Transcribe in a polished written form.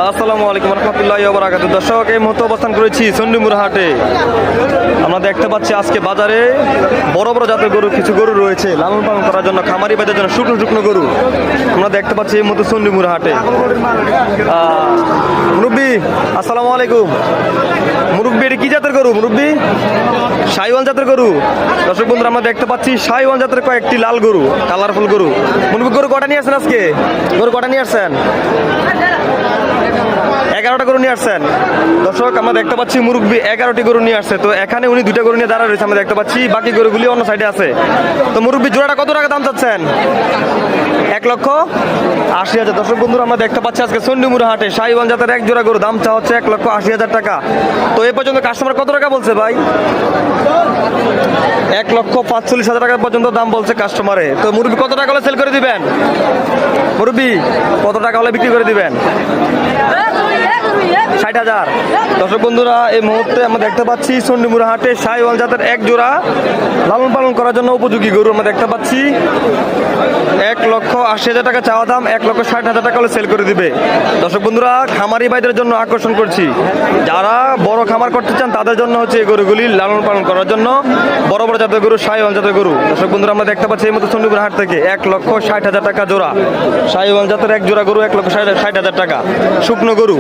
আসসালামু আলাইকুম রহমতুল্লাহি ওয়া বারাকাতুহু। দর্শক, এই মুহূর্তে অবস্থান করেছি চণ্ডীমুড়া হাটে। আমরা দেখতে পাচ্ছি আজকে বাজারে বড় বড় জাতের গরু, কিছু গরু রয়েছে লালন পালন করার জন্য, খামারি বাজার জন্য শুকনো শুকনো গরু আমরা দেখতে পাচ্ছি এই মুহূর্তে চণ্ডীমুড়া হাটে। মুরব্বি আসসালামু আলাইকুম। মুরব্বি, এটা কি জাতের গরু মুরব্বি? শাহিওয়াল জাতের গরু। দর্শক বন্ধুরা, আমরা দেখতে পাচ্ছি শাহিওয়াল জাতের কয়েকটি লাল গরু, কালারফুল গরু। মুরব্বি, গরু কটা নিয়ে আসছেন আজকে? গরু কটা নিয়ে আসছেন? 11টা গরু নিয়ে আসছেন। দর্শক, আমরা দেখতে পাচ্ছি মুরব্বি 11টি গরু নিয়ে আসছে। তো এখানে উনি 2টা গরু নিয়ে দাঁড়া রয়েছে, আমরা দেখতে পাচ্ছি। বাকি গরুগুলি অন্য সাইডে আছে। তো মুরব্বি, জোড়াটা কত টাকা দাম চাচ্ছেন? 1,80,000। দর্শক বন্ধুরা, আমরা দেখতে পাচ্ছি আজকে চণ্ডীমুড়া হাটে শাহিওয়াল জাতের এক জোড়া গরু দাম চা হচ্ছে 1,80,000 টাকা। তো এ পর্যন্ত কাস্টমার কত টাকা বলছে ভাই? 1,45,000 টাকা পর্যন্ত দাম বলছে কাস্টমারে। তো মুরব্বি, কত টাকা হলে সেল করে দিবেন? মুরব্বি, কত টাকা হলে বিক্রি করে দিবেন? 60,000। দর্শক বন্ধুরা, এই মুহূর্তে আমরা দেখতে পাচ্ছি চণ্ডীমুড়া হাটে শাহিওয়াল জাতের এক জোড়া লালন পালন করার জন্য উপযোগী গরু আমরা দেখতে পাচ্ছি। 1,80,000 টাকা চাওয়া দাম, 1,60,000 টাকা হলে সেল করে দিবে। দর্শক বন্ধুরা, খামারি ভাইদের জন্য আকর্ষণ করছি, যারা বড় খামার করতে চান তাদের জন্য হচ্ছে এই গরুগুলি লালন পালন করার জন্য বড় বড় জাতের গরু, শাহিওয়াল জাতের গরু। দর্শক বন্ধুরা, আমরা দেখতে পাচ্ছি এই মতো চণ্ডীমুড়া হাট থেকে 1,60,000 টাকা জোড়া শাহিওয়াল জাতের এক জোড়া গরু, 1,60,000 টাকা শুকনো গরু।